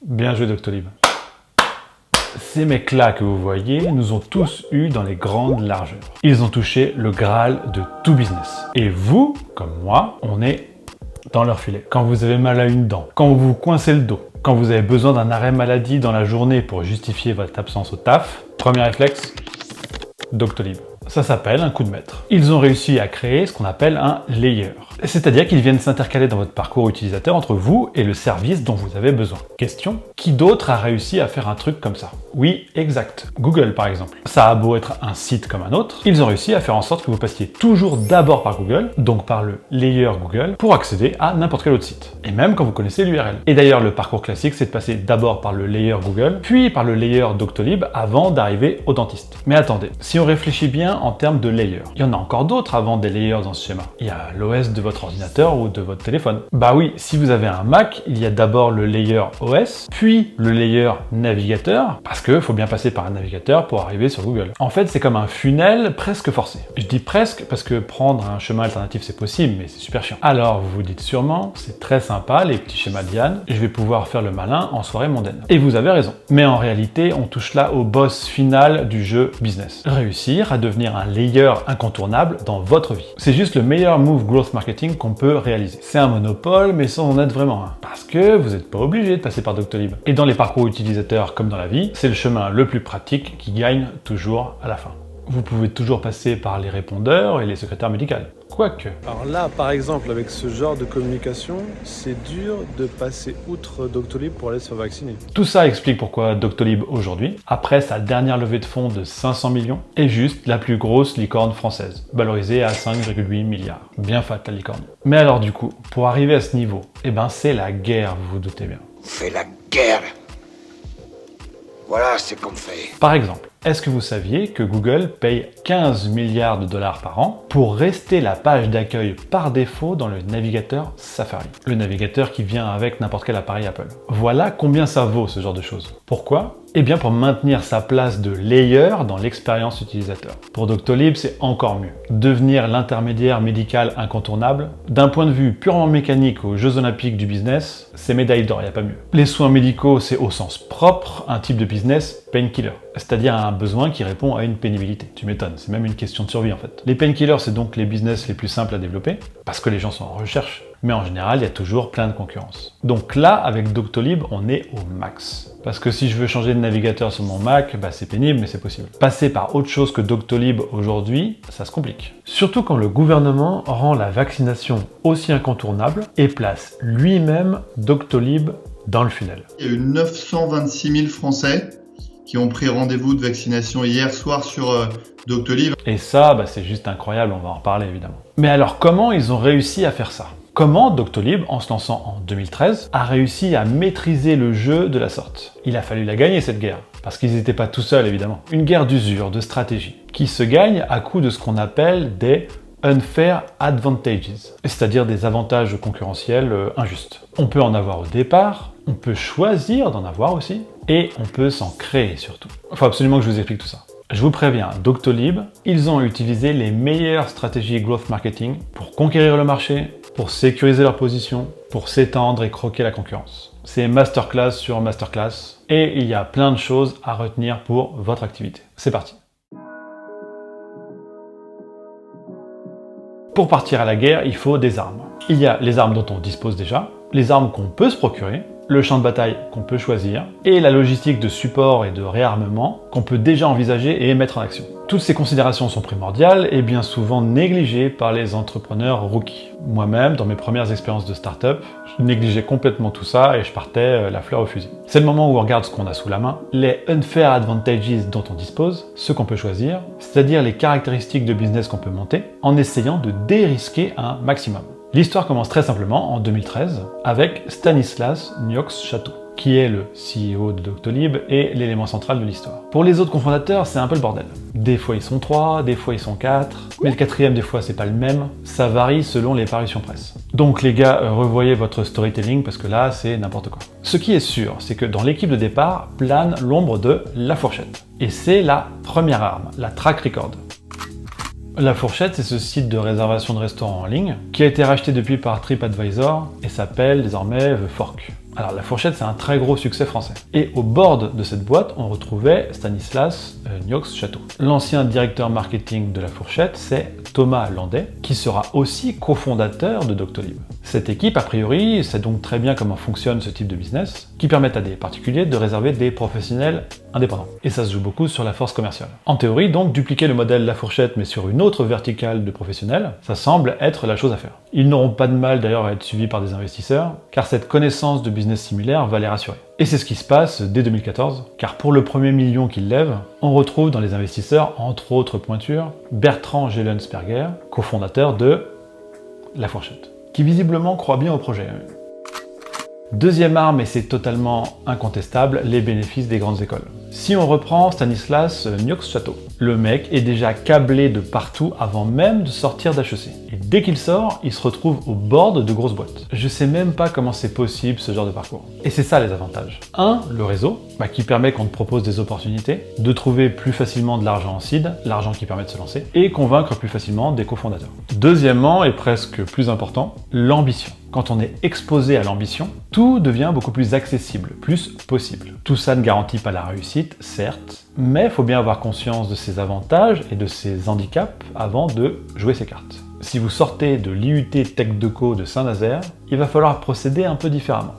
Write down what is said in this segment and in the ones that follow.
Bien joué Doctolib. Ces mecs-là que vous voyez nous ont tous eu dans les grandes largeurs. Ils ont touché le Graal de tout business. Et vous, comme moi, on est dans leur filet. Quand vous avez mal à une dent, quand vous vous coincez le dos, quand vous avez besoin d'un arrêt maladie dans la journée pour justifier votre absence au taf, premier réflexe, Doctolib. Ça s'appelle un coup de maître. Ils ont réussi à créer ce qu'on appelle un layer. C'est-à-dire qu'ils viennent s'intercaler dans votre parcours utilisateur entre vous et le service dont vous avez besoin. Question, qui d'autre a réussi à faire un truc comme ça? Oui, exact. Google par exemple. Ça a beau être un site comme un autre, ils ont réussi à faire en sorte que vous passiez toujours d'abord par Google, donc par le layer Google, pour accéder à n'importe quel autre site. Et même quand vous connaissez l'URL. Et d'ailleurs, le parcours classique, c'est de passer d'abord par le layer Google, puis par le layer Doctolib avant d'arriver au dentiste. Mais attendez, si on réfléchit bien en termes de layers, il y en a encore d'autres avant des layers dans ce schéma. Il y a l'OS de votre ordinateur ou de votre téléphone. Bah oui, si vous avez un Mac, il y a d'abord le layer OS, puis le layer navigateur, parce que faut bien passer par un navigateur pour arriver sur Google. En fait, c'est comme un funnel presque forcé. Je dis presque parce que prendre un chemin alternatif c'est possible, mais c'est super chiant. Alors vous vous dites sûrement, c'est très sympa les petits schémas de Yann, je vais pouvoir faire le malin en soirée mondaine. Et vous avez raison. Mais en réalité, on touche là au boss final du jeu business. Réussir à devenir un layer incontournable dans votre vie. C'est juste le meilleur move growth marketing qu'on peut réaliser. C'est un monopole, mais sans en être vraiment un. Parce que vous n'êtes pas obligé de passer par Doctolib. Et dans les parcours utilisateurs comme dans la vie, c'est le chemin le plus pratique qui gagne toujours à la fin. Vous pouvez toujours passer par les répondeurs et les secrétaires médicales. Quoique. Alors là, par exemple, avec ce genre de communication, c'est dur de passer outre Doctolib pour aller se faire vacciner. Tout ça explique pourquoi Doctolib aujourd'hui, après sa dernière levée de fonds de 500 millions, est juste la plus grosse licorne française, valorisée à 5,8 milliards. Bien fat la licorne. Mais alors du coup, pour arriver à ce niveau, eh ben c'est la guerre, vous vous doutez bien. Fais la guerre. Voilà, c'est comme fait. Par exemple, est-ce que vous saviez que Google paye 15 milliards de dollars par an pour rester la page d'accueil par défaut dans le navigateur Safari, le navigateur qui vient avec n'importe quel appareil Apple. Voilà combien ça vaut ce genre de choses. Pourquoi ? Eh bien pour maintenir sa place de layer dans l'expérience utilisateur. Pour Doctolib, c'est encore mieux. Devenir l'intermédiaire médical incontournable, d'un point de vue purement mécanique aux Jeux Olympiques du business, c'est médaille d'or, il n'y a pas mieux. Les soins médicaux, c'est au sens propre un type de business painkiller, c'est-à-dire un besoin qui répond à une pénibilité. Tu m'étonnes, c'est même une question de survie en fait. Les painkillers, c'est donc les business les plus simples à développer, parce que les gens sont en recherche. Mais en général, il y a toujours plein de concurrence. Donc là, avec Doctolib, on est au max. Parce que si je veux changer de navigateur sur mon Mac, bah c'est pénible, mais c'est possible. Passer par autre chose que Doctolib aujourd'hui, ça se complique. Surtout quand le gouvernement rend la vaccination aussi incontournable et place lui-même Doctolib dans le funnel. Il y a eu 926 000 Français qui ont pris rendez-vous de vaccination hier soir sur Doctolib. Et ça, bah, c'est juste incroyable, on va en reparler évidemment. Mais alors comment ils ont réussi à faire ça ? Comment Doctolib, en se lançant en 2013, a réussi à maîtriser le jeu de la sorte? Il a fallu la gagner cette guerre, parce qu'ils n'étaient pas tout seuls évidemment. Une guerre d'usure, de stratégie, qui se gagne à coup de ce qu'on appelle des unfair advantages, c'est-à-dire des avantages concurrentiels injustes. On peut en avoir au départ, on peut choisir d'en avoir aussi, et on peut s'en créer surtout. Il faut absolument que je vous explique tout ça. Je vous préviens, Doctolib, ils ont utilisé les meilleures stratégies growth marketing pour conquérir le marché, pour sécuriser leur position, pour s'étendre et croquer la concurrence. C'est masterclass sur masterclass, et il y a plein de choses à retenir pour votre activité. C'est parti. Pour partir à la guerre, il faut des armes. Il y a les armes dont on dispose déjà, les armes qu'on peut se procurer, le champ de bataille qu'on peut choisir, et la logistique de support et de réarmement qu'on peut déjà envisager et mettre en action. Toutes ces considérations sont primordiales et bien souvent négligées par les entrepreneurs rookies. Moi-même, dans mes premières expériences de start-up, je négligeais complètement tout ça et je partais la fleur au fusil. C'est le moment où on regarde ce qu'on a sous la main, les unfair advantages dont on dispose, ce qu'on peut choisir, c'est-à-dire les caractéristiques de business qu'on peut monter, en essayant de dérisquer un maximum. L'histoire commence très simplement en 2013 avec Stanislas Niox-Chateau, qui est le CEO de Doctolib et l'élément central de l'histoire. Pour les autres cofondateurs, c'est un peu le bordel. Des fois ils sont 3, des fois ils sont 4, mais le quatrième des fois c'est pas le même, ça varie selon les parutions presse. Donc les gars, revoyez votre storytelling parce que là c'est n'importe quoi. Ce qui est sûr, c'est que dans l'équipe de départ plane l'ombre de La Fourchette. Et c'est la première arme, la track record. La Fourchette, c'est ce site de réservation de restaurants en ligne qui a été racheté depuis par TripAdvisor et s'appelle désormais The Fork. Alors La Fourchette, c'est un très gros succès français. Et au board de cette boîte, on retrouvait Stanislas Niox-Château. L'ancien directeur marketing de La Fourchette, c'est Thomas Landais, qui sera aussi cofondateur de Doctolib. Cette équipe, a priori, sait donc très bien comment fonctionne ce type de business, qui permettent à des particuliers de réserver des professionnels indépendants. Et ça se joue beaucoup sur la force commerciale. En théorie, donc, dupliquer le modèle La Fourchette, mais sur une autre verticale de professionnels, ça semble être la chose à faire. Ils n'auront pas de mal d'ailleurs à être suivis par des investisseurs, car cette connaissance de business similaire va les rassurer. Et c'est ce qui se passe dès 2014, car pour le premier million qu'ils lèvent, on retrouve dans les investisseurs, entre autres pointures, Bertrand Gellensperger, cofondateur de La Fourchette, qui visiblement croit bien au projet. Deuxième arme, et c'est totalement incontestable, les bénéfices des grandes écoles. Si on reprend Stanislas Niox-Château, le mec est déjà câblé de partout avant même de sortir d'HEC. Et dès qu'il sort, il se retrouve au board de grosses boîtes. Je sais même pas comment c'est possible ce genre de parcours. Et c'est ça les avantages. 1. Le réseau, qui permet qu'on te propose des opportunités, de trouver plus facilement de l'argent en seed, l'argent qui permet de se lancer, et convaincre plus facilement des cofondateurs. Deuxièmement, et presque plus important, l'ambition. Quand on est exposé à l'ambition, tout devient beaucoup plus accessible, plus possible. Tout ça ne garantit pas la réussite, certes, mais il faut bien avoir conscience de ses avantages et de ses handicaps avant de jouer ses cartes. Si vous sortez de l'IUT Tech Deco de Saint-Nazaire, il va falloir procéder un peu différemment.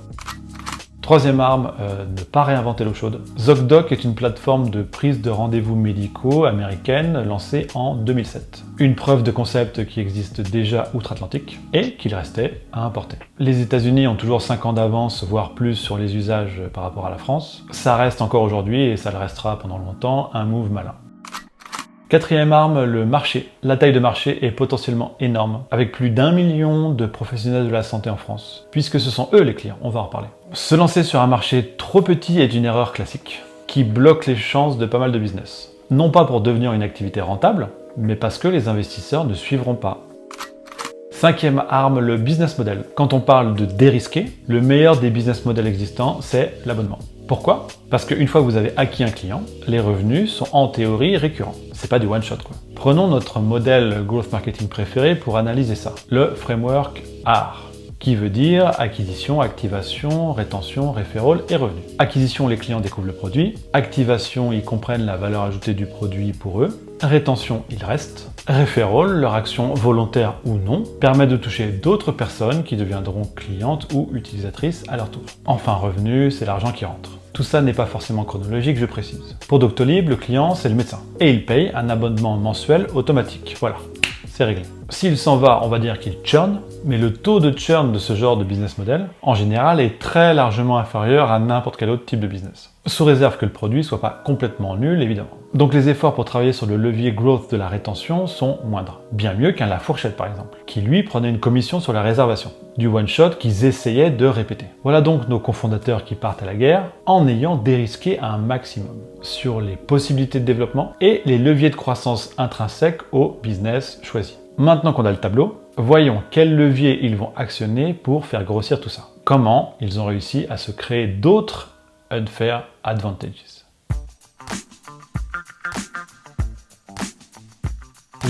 Troisième arme, ne pas réinventer l'eau chaude. ZocDoc est une plateforme de prise de rendez-vous médicaux américaine lancée en 2007. Une preuve de concept qui existe déjà outre-Atlantique et qu'il restait à importer. Les États-Unis ont toujours 5 ans d'avance, voire plus, sur les usages par rapport à la France. Ça reste encore aujourd'hui, et ça le restera pendant longtemps, un move malin. Quatrième arme, le marché. La taille de marché est potentiellement énorme, avec plus d'1 million de professionnels de la santé en France, puisque ce sont eux les clients, on va en reparler. Se lancer sur un marché trop petit est une erreur classique, qui bloque les chances de pas mal de business. Non pas pour devenir une activité rentable, mais parce que les investisseurs ne suivront pas. Cinquième arme, le business model. Quand on parle de dérisquer, le meilleur des business models existants, c'est l'abonnement. Pourquoi ? Parce qu'une fois que vous avez acquis un client, les revenus sont en théorie récurrents. C'est pas du one shot quoi. Prenons notre modèle growth marketing préféré pour analyser ça. Le framework ARR, qui veut dire acquisition, activation, rétention, referral et revenus. Acquisition, les clients découvrent le produit. Activation, ils comprennent la valeur ajoutée du produit pour eux. Rétention, ils restent. Referral, leur action volontaire ou non, permet de toucher d'autres personnes qui deviendront clientes ou utilisatrices à leur tour. Enfin, revenu, c'est l'argent qui rentre. Tout ça n'est pas forcément chronologique, je précise. Pour Doctolib, le client, c'est le médecin. Et il paye un abonnement mensuel automatique. Voilà, c'est réglé. S'il s'en va, on va dire qu'il churn, mais le taux de churn de ce genre de business model, en général, est très largement inférieur à n'importe quel autre type de business. Sous réserve que le produit soit pas complètement nul, évidemment. Donc les efforts pour travailler sur le levier growth de la rétention sont moindres. Bien mieux qu'un La Fourchette par exemple, qui lui prenait une commission sur la réservation. Du one-shot qu'ils essayaient de répéter. Voilà donc nos cofondateurs qui partent à la guerre en ayant dérisqué un maximum sur les possibilités de développement et les leviers de croissance intrinsèques au business choisi. Maintenant qu'on a le tableau, voyons quels leviers ils vont actionner pour faire grossir tout ça. Comment ils ont réussi à se créer d'autres unfair advantages.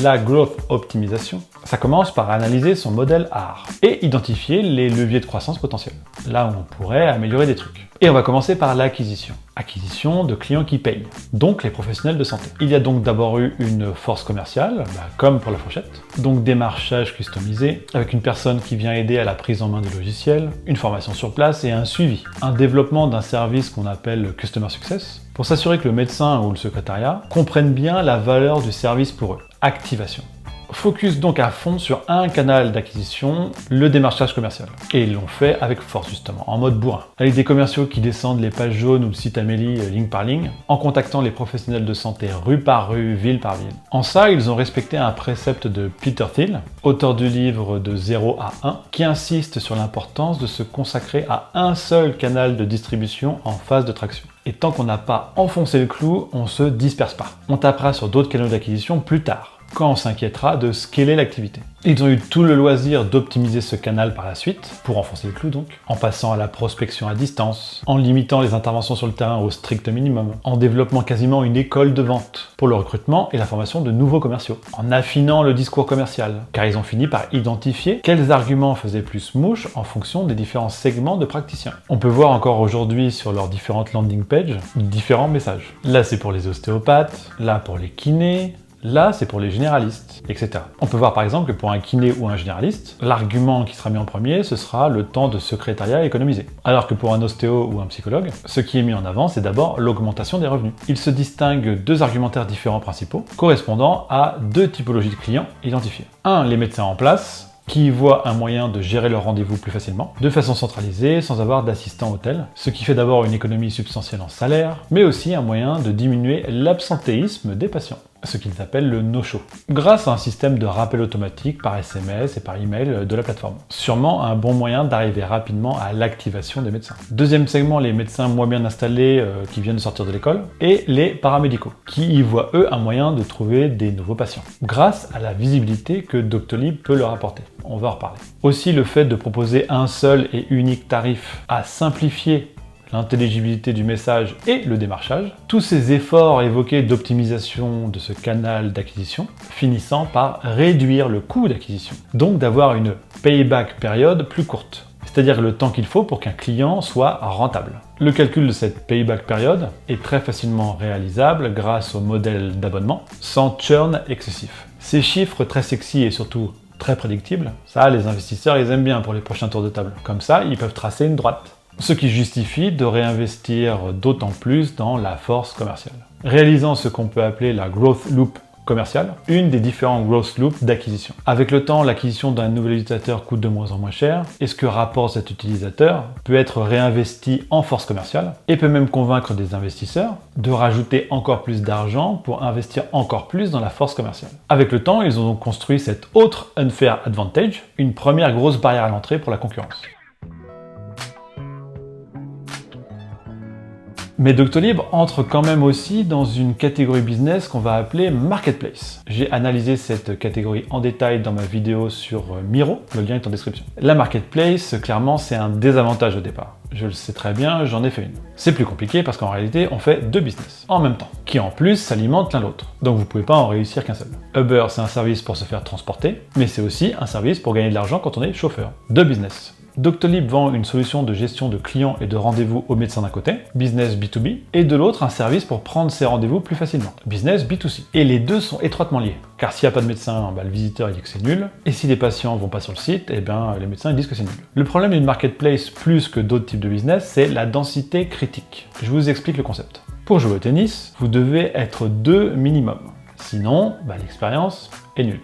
La growth optimisation, ça commence par analyser son modèle ARR et identifier les leviers de croissance potentiels, là où on pourrait améliorer des trucs. Et on va commencer par l'acquisition. Acquisition de clients qui payent, donc les professionnels de santé. Il y a donc d'abord eu une force commerciale, comme pour La Fourchette, donc démarchage customisé, avec une personne qui vient aider à la prise en main du logiciel, une formation sur place et un suivi, un développement d'un service qu'on appelle Customer Success, pour s'assurer que le médecin ou le secrétariat comprennent bien la valeur du service pour eux. Activation. Focus donc à fond sur un canal d'acquisition, le démarchage commercial. Et ils l'ont fait avec force justement, en mode bourrin. Avec des commerciaux qui descendent les pages jaunes ou le site Amélie ligne par ligne, en contactant les professionnels de santé rue par rue, ville par ville. En ça, ils ont respecté un précepte de Peter Thiel, auteur du livre de 0 à 1, qui insiste sur l'importance de se consacrer à un seul canal de distribution en phase de traction. Et tant qu'on n'a pas enfoncé le clou, on se disperse pas. On tapera sur d'autres canaux d'acquisition plus tard. quand on s'inquiétera de scaler l'activité. Ils ont eu tout le loisir d'optimiser ce canal par la suite, pour enfoncer le clou donc, en passant à la prospection à distance, en limitant les interventions sur le terrain au strict minimum, en développant quasiment une école de vente pour le recrutement et la formation de nouveaux commerciaux, en affinant le discours commercial, car ils ont fini par identifier quels arguments faisaient plus mouche en fonction des différents segments de praticiens. On peut voir encore aujourd'hui sur leurs différentes landing pages différents messages. Là c'est pour les ostéopathes, là pour les kinés, là, c'est pour les généralistes, etc. On peut voir par exemple que pour un kiné ou un généraliste, l'argument qui sera mis en premier, ce sera le temps de secrétariat économisé. Alors que pour un ostéo ou un psychologue, ce qui est mis en avant, c'est d'abord l'augmentation des revenus. Il se distingue deux argumentaires différents principaux, correspondant à deux typologies de clients identifiés. Un, les médecins en place, qui voient un moyen de gérer leur rendez-vous plus facilement, de façon centralisée, sans avoir d'assistant hôtel, ce qui fait d'abord une économie substantielle en salaire, mais aussi un moyen de diminuer l'absentéisme des patients, ce qu'ils appellent le no-show, grâce à un système de rappel automatique par SMS et par email de la plateforme. Sûrement un bon moyen d'arriver rapidement à l'activation des médecins. Deuxième segment, les médecins moins bien installés qui viennent de sortir de l'école, et les paramédicaux, qui y voient eux un moyen de trouver des nouveaux patients, grâce à la visibilité que Doctolib peut leur apporter. On va en reparler. Aussi, le fait de proposer un seul et unique tarif a simplifié l'intelligibilité du message et le démarchage, tous ces efforts évoqués d'optimisation de ce canal d'acquisition finissant par réduire le coût d'acquisition, donc d'avoir une payback période plus courte, c'est-à-dire le temps qu'il faut pour qu'un client soit rentable. Le calcul de cette payback période est très facilement réalisable grâce au modèle d'abonnement, sans churn excessif. Ces chiffres très sexy et surtout très prédictibles, ça les investisseurs ils aiment bien pour les prochains tours de table. Comme ça, ils peuvent tracer une droite. Ce qui justifie de réinvestir d'autant plus dans la force commerciale. Réalisant ce qu'on peut appeler la growth loop commerciale, une des différents growth loops d'acquisition. Avec le temps, l'acquisition d'un nouvel utilisateur coûte de moins en moins cher, et ce que rapporte cet utilisateur peut être réinvesti en force commerciale, et peut même convaincre des investisseurs de rajouter encore plus d'argent pour investir encore plus dans la force commerciale. Avec le temps, ils ont donc construit cet autre unfair advantage, une première grosse barrière à l'entrée pour la concurrence. Mais Doctolib entre quand même aussi dans une catégorie business qu'on va appeler Marketplace. J'ai analysé cette catégorie en détail dans ma vidéo sur Miro, le lien est en description. La Marketplace, clairement, c'est un désavantage au départ. Je le sais très bien, j'en ai fait une. C'est plus compliqué parce qu'en réalité, on fait deux business en même temps, qui en plus s'alimentent l'un l'autre. Donc vous pouvez pas en réussir qu'un seul. Uber, c'est un service pour se faire transporter, mais c'est aussi un service pour gagner de l'argent quand on est chauffeur. Deux business. Doctolib vend une solution de gestion de clients et de rendez-vous aux médecins d'un côté, business B2B, et de l'autre un service pour prendre ses rendez-vous plus facilement, business B2C. Et les deux sont étroitement liés, car s'il n'y a pas de médecin, le visiteur il dit que c'est nul, et si les patients vont pas sur le site, les médecins ils disent que c'est nul. Le problème d'une marketplace plus que d'autres types de business, c'est la densité critique. Je vous explique le concept. Pour jouer au tennis, vous devez être deux minimum, sinon l'expérience est nulle.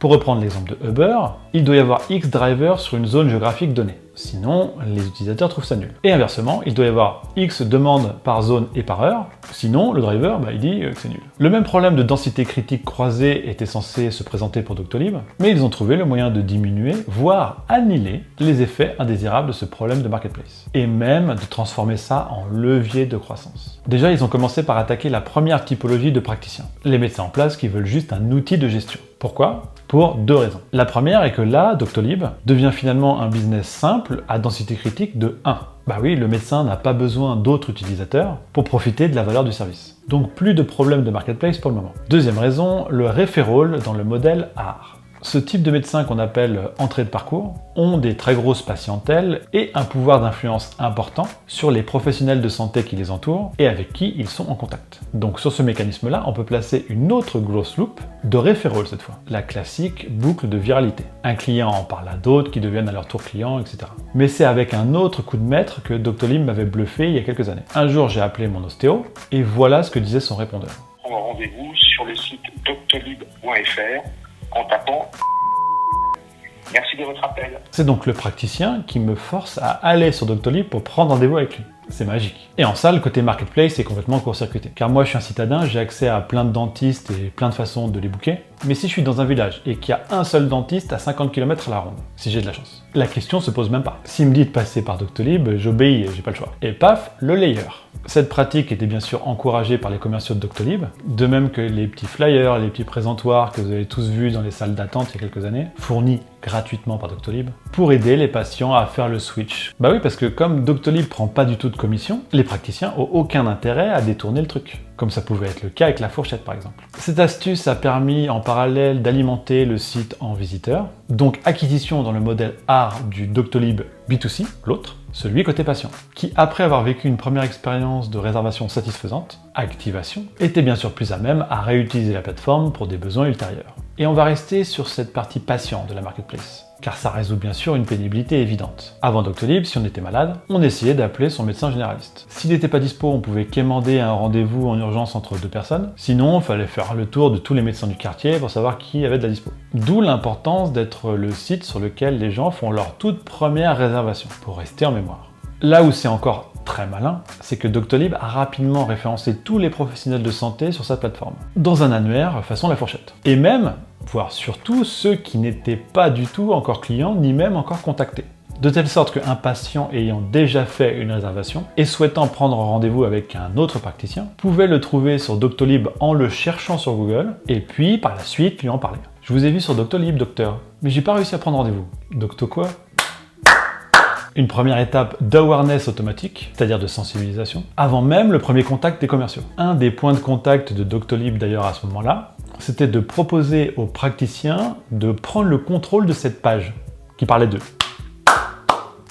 Pour reprendre l'exemple de Uber, il doit y avoir X drivers sur une zone géographique donnée. Sinon, les utilisateurs trouvent ça nul. Et inversement, il doit y avoir X demandes par zone et par heure. Sinon, le driver, il dit que c'est nul. Le même problème de densité critique croisée était censé se présenter pour Doctolib, mais ils ont trouvé le moyen de diminuer, voire annihiler, les effets indésirables de ce problème de marketplace. Et même de transformer ça en levier de croissance. Déjà, ils ont commencé par attaquer la première typologie de praticiens. Les médecins en place qui veulent juste un outil de gestion. Pourquoi ? Pour deux raisons. La première est que là, Doctolib devient finalement un business simple à densité critique de 1. Oui, le médecin n'a pas besoin d'autres utilisateurs pour profiter de la valeur du service. Donc plus de problème de marketplace pour le moment. Deuxième raison, le referral dans le modèle AR. Ce type de médecins qu'on appelle entrée de parcours ont des très grosses patientèles et un pouvoir d'influence important sur les professionnels de santé qui les entourent et avec qui ils sont en contact. Donc sur ce mécanisme-là, on peut placer une autre growth loop de referral cette fois, la classique boucle de viralité. Un client en parle à d'autres qui deviennent à leur tour clients, etc. Mais c'est avec un autre coup de maître que Doctolib m'avait bluffé il y a quelques années. Un jour, j'ai appelé mon ostéo et voilà ce que disait son répondeur. Prendre rendez-vous sur le site doctolib.fr en tapant. Merci de votre appel. C'est donc le praticien qui me force à aller sur Doctolib pour prendre rendez-vous avec lui. C'est magique. Et en ça, le côté marketplace est complètement court-circuité. Car moi, je suis un citadin, j'ai accès à plein de dentistes et plein de façons de les booker. Mais si je suis dans un village et qu'il y a un seul dentiste à 50 km à la ronde, si j'ai de la chance, la question se pose même pas. S'il me dit de passer par Doctolib, j'obéis, j'ai pas le choix. Et paf, le layer. Cette pratique était bien sûr encouragée par les commerciaux de Doctolib, de même que les petits flyers, les petits présentoirs que vous avez tous vus dans les salles d'attente il y a quelques années, fournis gratuitement par Doctolib, pour aider les patients à faire le switch. Bah oui, parce que comme Doctolib prend pas du tout de commission, les praticiens ont aucun intérêt à détourner le truc, comme ça pouvait être le cas avec la fourchette par exemple. Cette astuce a permis en parallèle d'alimenter le site en visiteurs, donc acquisition dans le modèle art du Doctolib B2C, l'autre, celui côté patient, qui après avoir vécu une première expérience de réservation satisfaisante, activation, était bien sûr plus à même à réutiliser la plateforme pour des besoins ultérieurs. Et on va rester sur cette partie patient de la marketplace, car ça résout bien sûr une pénibilité évidente. Avant Doctolib, si on était malade, on essayait d'appeler son médecin généraliste. S'il n'était pas dispo, on pouvait quémander un rendez-vous en urgence entre deux personnes, sinon il fallait faire le tour de tous les médecins du quartier pour savoir qui avait de la dispo. D'où l'importance d'être le site sur lequel les gens font leur toute première réservation, pour rester en mémoire. Là où c'est encore très malin, c'est que Doctolib a rapidement référencé tous les professionnels de santé sur sa plateforme, dans un annuaire façon la fourchette. Et même, voire surtout, ceux qui n'étaient pas du tout encore clients, ni même encore contactés. De telle sorte qu'un patient ayant déjà fait une réservation et souhaitant prendre rendez-vous avec un autre praticien pouvait le trouver sur Doctolib en le cherchant sur Google, et puis par la suite lui en parler. Je vous ai vu sur Doctolib, docteur, mais j'ai pas réussi à prendre rendez-vous. Docto quoi ? Une première étape d'awareness automatique, c'est-à-dire de sensibilisation, avant même le premier contact des commerciaux. Un des points de contact de Doctolib d'ailleurs à ce moment-là, c'était de proposer aux praticiens de prendre le contrôle de cette page qui parlait d'eux.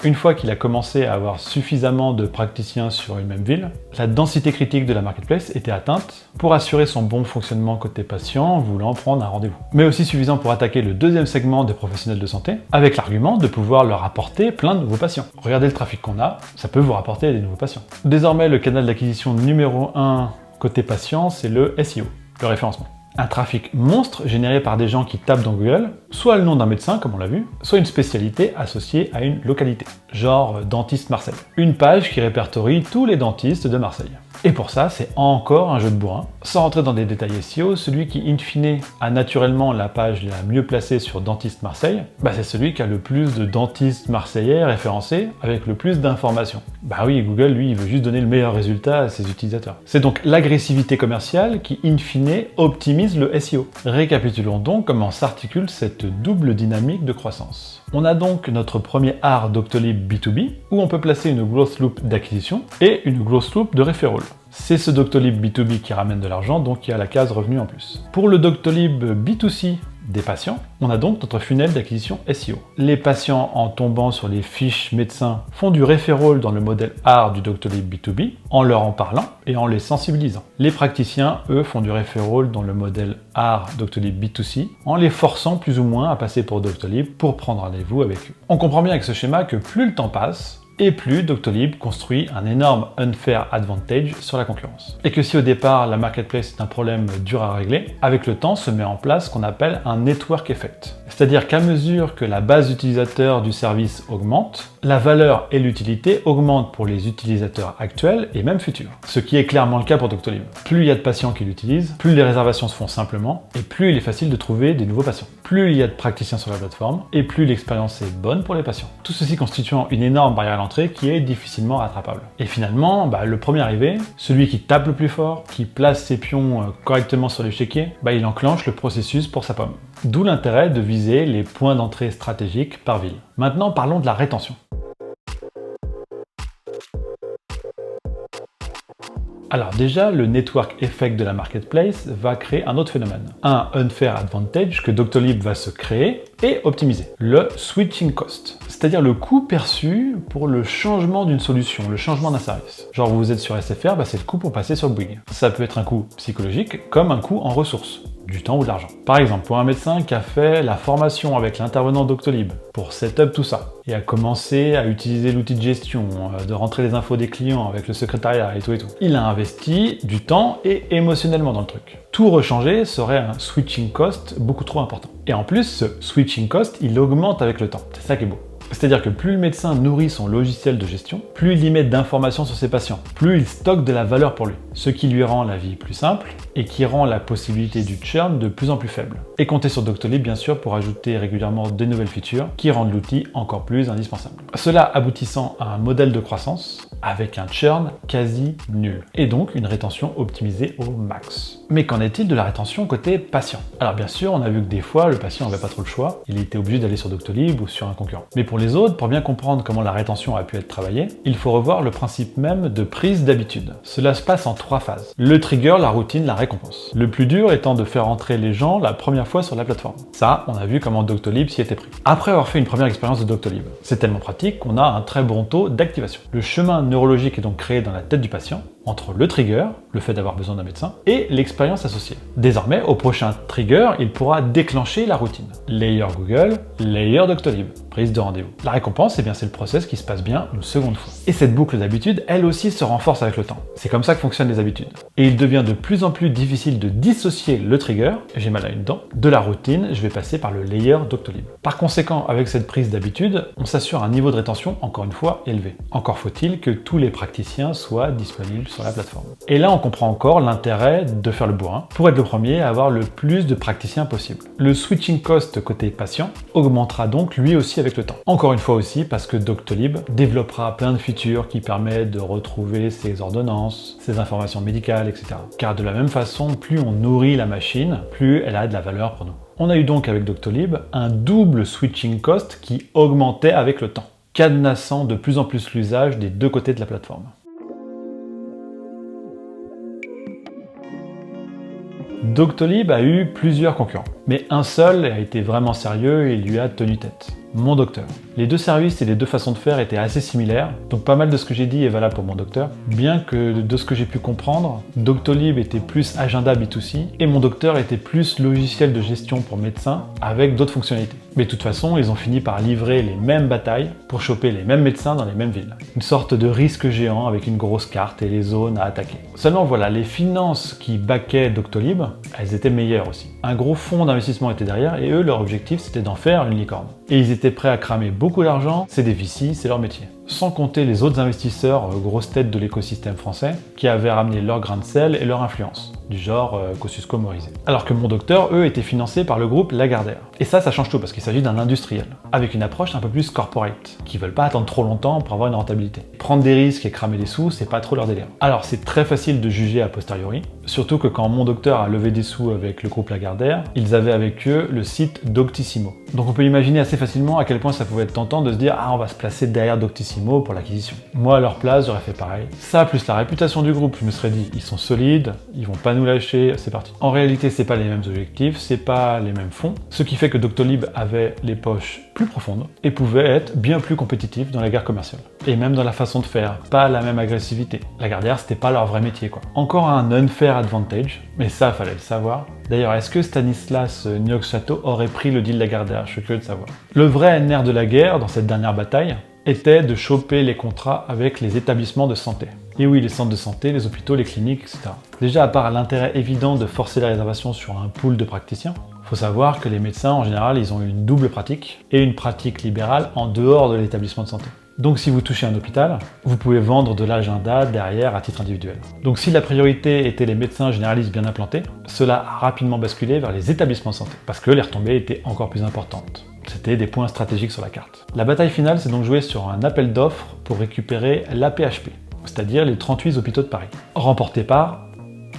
Une fois qu'il a commencé à avoir suffisamment de praticiens sur une même ville, la densité critique de la marketplace était atteinte pour assurer son bon fonctionnement côté patient voulant prendre un rendez-vous. Mais aussi suffisant pour attaquer le deuxième segment des professionnels de santé, avec l'argument de pouvoir leur apporter plein de nouveaux patients. Regardez le trafic qu'on a, ça peut vous rapporter des nouveaux patients. Désormais, le canal d'acquisition numéro 1 côté patient, c'est le SEO, le référencement. Un trafic monstre généré par des gens qui tapent dans Google, soit le nom d'un médecin, comme on l'a vu, soit une spécialité associée à une localité, genre dentiste Marseille. Une page qui répertorie tous les dentistes de Marseille. Et pour ça, c'est encore un jeu de bourrin. Sans rentrer dans des détails SEO, celui qui, in fine, a naturellement la page la mieux placée sur Dentiste Marseille, c'est celui qui a le plus de dentistes marseillais référencés avec le plus d'informations. Bah oui, Google, lui, il veut juste donner le meilleur résultat à ses utilisateurs. C'est donc l'agressivité commerciale qui, in fine, optimise le SEO. Récapitulons donc comment s'articule cette double dynamique de croissance. On a donc notre premier art Doctolib B2B, où on peut placer une growth loop d'acquisition et une growth loop de referral. C'est ce Doctolib B2B qui ramène de l'argent, donc il y a la case revenu en plus. Pour le Doctolib B2C des patients, on a donc notre funnel d'acquisition SEO. Les patients, en tombant sur les fiches médecins, font du referral dans le modèle art du Doctolib B2B, en leur en parlant et en les sensibilisant. Les praticiens, eux, font du referral dans le modèle art Doctolib B2C, en les forçant plus ou moins à passer pour Doctolib pour prendre rendez-vous avec eux. On comprend bien avec ce schéma que plus le temps passe, et plus Doctolib construit un énorme unfair advantage sur la concurrence. Et que si au départ la marketplace est un problème dur à régler, avec le temps se met en place ce qu'on appelle un network effect. C'est-à-dire qu'à mesure que la base d'utilisateurs du service augmente, la valeur et l'utilité augmentent pour les utilisateurs actuels et même futurs. Ce qui est clairement le cas pour Doctolib. Plus il y a de patients qui l'utilisent, plus les réservations se font simplement, et plus il est facile de trouver des nouveaux patients. Plus il y a de praticiens sur la plateforme, et plus l'expérience est bonne pour les patients. Tout ceci constituant une énorme barrière à l'entrée qui est difficilement rattrapable. Et finalement, le premier arrivé, celui qui tape le plus fort, qui place ses pions correctement sur l'échiquier, il enclenche le processus pour sa pomme. D'où l'intérêt de viser les points d'entrée stratégiques par ville. Maintenant, parlons de la rétention. Alors déjà, le network effect de la marketplace va créer un autre phénomène. Un unfair advantage que Doctolib va se créer et optimiser. Le switching cost, c'est-à-dire le coût perçu pour le changement d'une solution, le changement d'un service. Genre vous êtes sur SFR, c'est le coût pour passer sur Bouygues. Ça peut être un coût psychologique comme un coût en ressources. Du temps ou de l'argent. Par exemple, pour un médecin qui a fait la formation avec l'intervenant Doctolib pour setup tout ça, et a commencé à utiliser l'outil de gestion, de rentrer les infos des clients avec le secrétariat et tout, il a investi du temps et émotionnellement dans le truc. Tout rechanger serait un switching cost beaucoup trop important. Et en plus, ce switching cost, il augmente avec le temps. C'est ça qui est beau. C'est-à-dire que plus le médecin nourrit son logiciel de gestion, plus il y met d'informations sur ses patients, plus il stocke de la valeur pour lui, ce qui lui rend la vie plus simple et qui rend la possibilité du churn de plus en plus faible. Et comptez sur Doctolib bien sûr pour ajouter régulièrement des nouvelles features qui rendent l'outil encore plus indispensable. Cela aboutissant à un modèle de croissance avec un churn quasi nul et donc une rétention optimisée au max. Mais qu'en est-il de la rétention côté patient? Alors bien sûr, on a vu que des fois, le patient n'avait pas trop le choix, il était obligé d'aller sur Doctolib ou sur un concurrent. Mais pour les autres, pour bien comprendre comment la rétention a pu être travaillée, il faut revoir le principe même de prise d'habitude. Cela se passe en 3 phases. Le trigger, la routine, la récompense. Le plus dur étant de faire entrer les gens la première fois sur la plateforme. Ça, on a vu comment Doctolib s'y était pris. Après avoir fait une première expérience de Doctolib, c'est tellement pratique qu'on a un très bon taux d'activation. Le chemin neurologique est donc créé dans la tête du patient, entre le trigger, le fait d'avoir besoin d'un médecin, et l'expérience associée. Désormais, au prochain trigger, il pourra déclencher la routine. Layer Google, layer Doctolib, prise de rendez-vous. La récompense, c'est le process qui se passe bien une seconde fois. Et cette boucle d'habitude, elle aussi se renforce avec le temps. C'est comme ça que fonctionnent les habitudes. Et il devient de plus en plus difficile de dissocier le trigger, j'ai mal à une dent, de la routine, je vais passer par le layer Doctolib. Par conséquent, avec cette prise d'habitude, on s'assure un niveau de rétention encore une fois élevé. Encore faut-il que tous les praticiens soient disponibles sur la plateforme. Et là, on comprend encore l'intérêt de faire le bourrin pour être le premier à avoir le plus de praticiens possible. Le switching cost côté patient augmentera donc lui aussi avec le temps. Encore une fois aussi parce que Doctolib développera plein de features qui permettent de retrouver ses ordonnances, ses informations médicales, etc. Car de la même façon, plus on nourrit la machine, plus elle a de la valeur pour nous. On a eu donc avec Doctolib un double switching cost qui augmentait avec le temps, cadenassant de plus en plus l'usage des deux côtés de la plateforme. Doctolib a eu plusieurs concurrents, mais un seul a été vraiment sérieux et lui a tenu tête. Mon Docteur. Les deux services et les deux façons de faire étaient assez similaires, donc pas mal de ce que j'ai dit est valable pour Mon Docteur, bien que de ce que j'ai pu comprendre, Doctolib était plus agenda B2C et Mon Docteur était plus logiciel de gestion pour médecins avec d'autres fonctionnalités. Mais de toute façon, ils ont fini par livrer les mêmes batailles pour choper les mêmes médecins dans les mêmes villes. Une sorte de risque géant avec une grosse carte et les zones à attaquer. Seulement voilà, les finances qui backaient Doctolib, elles étaient meilleures aussi. Un gros fonds d'investissement était derrière et eux, leur objectif c'était d'en faire une licorne. Et ils étaient prêts à cramer beaucoup d'argent, c'est des VC, c'est leur métier. Sans compter les autres investisseurs, grosses têtes de l'écosystème français, qui avaient ramené leur grain de sel et leur influence, du genre Kosciusko Morizet. Alors que Mon Docteur, eux, étaient financés par le groupe Lagardère. Et ça change tout parce qu'il s'agit d'un industriel, avec une approche un peu plus corporate, qui veulent pas attendre trop longtemps pour avoir une rentabilité. Prendre des risques et cramer des sous, c'est pas trop leur délire. Alors c'est très facile de juger a posteriori, surtout que quand Mon Docteur a levé des sous avec le groupe Lagardère, ils avaient avec eux le site Doctissimo. Donc on peut imaginer assez facilement à quel point ça pouvait être tentant de se dire « Ah, on va se placer derrière Doctissimo pour l'acquisition ». Moi, à leur place, j'aurais fait pareil. Ça, plus la réputation du groupe, je me serais dit « Ils sont solides, ils vont pas nous lâcher, c'est parti ». En réalité, c'est pas les mêmes objectifs, c'est pas les mêmes fonds, ce qui fait que Doctolib avait les poches plus profondes et pouvait être bien plus compétitif dans la guerre commerciale. Et même dans la façon de faire, pas la même agressivité. Lagardère, c'était pas leur vrai métier, quoi. Encore un unfair advantage, mais ça, fallait le savoir. D'ailleurs, est-ce que Stanislas Niox-Chateau aurait pris le deal Lagardère? Je suis curieux de savoir. Le vrai nerf de la guerre, dans cette dernière bataille, était de choper les contrats avec les établissements de santé. Et oui, les centres de santé, les hôpitaux, les cliniques, etc. Déjà, à part l'intérêt évident de forcer la réservation sur un pool de praticiens, faut savoir que les médecins, en général, ils ont une double pratique et une pratique libérale en dehors de l'établissement de santé. Donc si vous touchez un hôpital, vous pouvez vendre de l'agenda derrière à titre individuel. Donc si la priorité était les médecins généralistes bien implantés, cela a rapidement basculé vers les établissements de santé, parce que les retombées étaient encore plus importantes. C'était des points stratégiques sur la carte. La bataille finale s'est donc jouée sur un appel d'offres pour récupérer l'AP-HP, c'est-à-dire les 38 hôpitaux de Paris, remporté par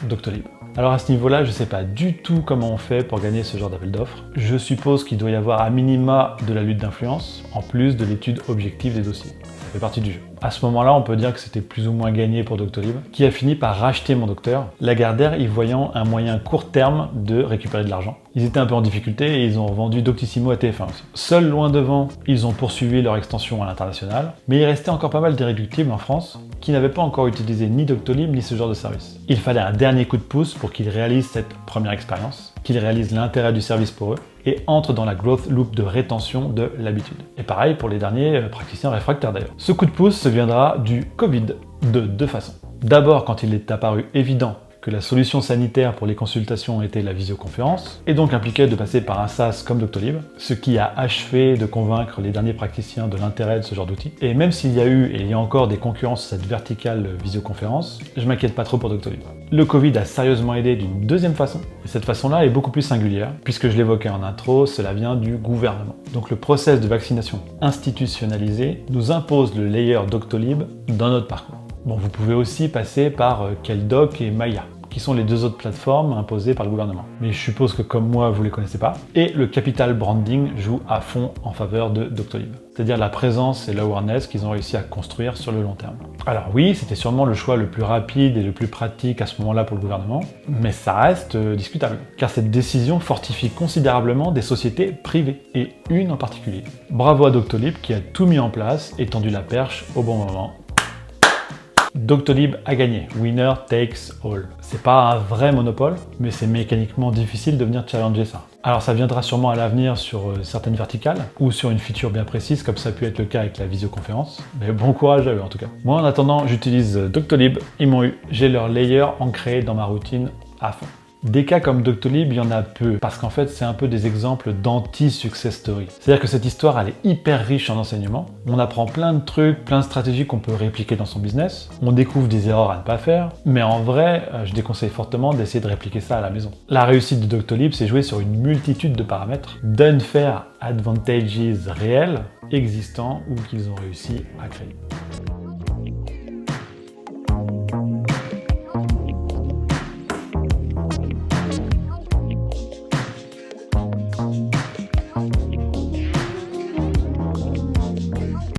Doctolib. Alors à ce niveau-là, je ne sais pas du tout comment on fait pour gagner ce genre d'appel d'offres. Je suppose qu'il doit y avoir à minima de la lutte d'influence, en plus de l'étude objective des dossiers. Ça fait partie du jeu. À ce moment-là, on peut dire que c'était plus ou moins gagné pour Doctolib, qui a fini par racheter Mon Docteur, Lagardère y voyant un moyen court terme de récupérer de l'argent. Ils étaient un peu en difficulté et ils ont vendu Doctissimo à TF1 aussi. Seuls loin devant, ils ont poursuivi leur extension à l'international, mais il restait encore pas mal d'irréductibles en France qui n'avaient pas encore utilisé ni Doctolib ni ce genre de service. Il fallait un dernier coup de pouce pour qu'ils réalisent cette première expérience, qu'ils réalisent l'intérêt du service pour eux et entrent dans la growth loop de rétention de l'habitude. Et pareil pour les derniers praticiens réfractaires d'ailleurs. Ce coup de pouce viendra du Covid de deux façons. D'abord quand il est apparu évident que la solution sanitaire pour les consultations était la visioconférence, et donc impliquait de passer par un SaaS comme Doctolib, ce qui a achevé de convaincre les derniers praticiens de l'intérêt de ce genre d'outil. Et même s'il y a eu et il y a encore des concurrents sur cette verticale visioconférence, je m'inquiète pas trop pour Doctolib. Le Covid a sérieusement aidé d'une deuxième façon, et cette façon-là est beaucoup plus singulière, puisque je l'évoquais en intro, cela vient du gouvernement. Donc le process de vaccination institutionnalisé nous impose le layer Doctolib dans notre parcours. Bon, vous pouvez aussi passer par Keldoc et Maya, qui sont les deux autres plateformes imposées par le gouvernement. Mais je suppose que comme moi, vous les connaissez pas. Et le capital branding joue à fond en faveur de Doctolib. C'est-à-dire la présence et l'awareness qu'ils ont réussi à construire sur le long terme. Alors oui, c'était sûrement le choix le plus rapide et le plus pratique à ce moment-là pour le gouvernement, mais ça reste discutable. Car cette décision fortifie considérablement des sociétés privées, et une en particulier. Bravo à Doctolib qui a tout mis en place et tendu la perche au bon moment. Doctolib a gagné. Winner takes all. C'est pas un vrai monopole, mais c'est mécaniquement difficile de venir challenger ça. Alors ça viendra sûrement à l'avenir sur certaines verticales, ou sur une feature bien précise, comme ça a pu être le cas avec la visioconférence. Mais bon courage à eux en tout cas. Moi en attendant, j'utilise Doctolib, ils m'ont eu. J'ai leur layer ancré dans ma routine à fond. Des cas comme Doctolib, il y en a peu, parce qu'en fait, c'est un peu des exemples d'anti-success story. C'est-à-dire que cette histoire, elle est hyper riche en enseignements. On apprend plein de trucs, plein de stratégies qu'on peut répliquer dans son business. On découvre des erreurs à ne pas faire. Mais en vrai, je déconseille fortement d'essayer de répliquer ça à la maison. La réussite de Doctolib, c'est jouer sur une multitude de paramètres, d'unfair advantages réels, existants ou qu'ils ont réussi à créer.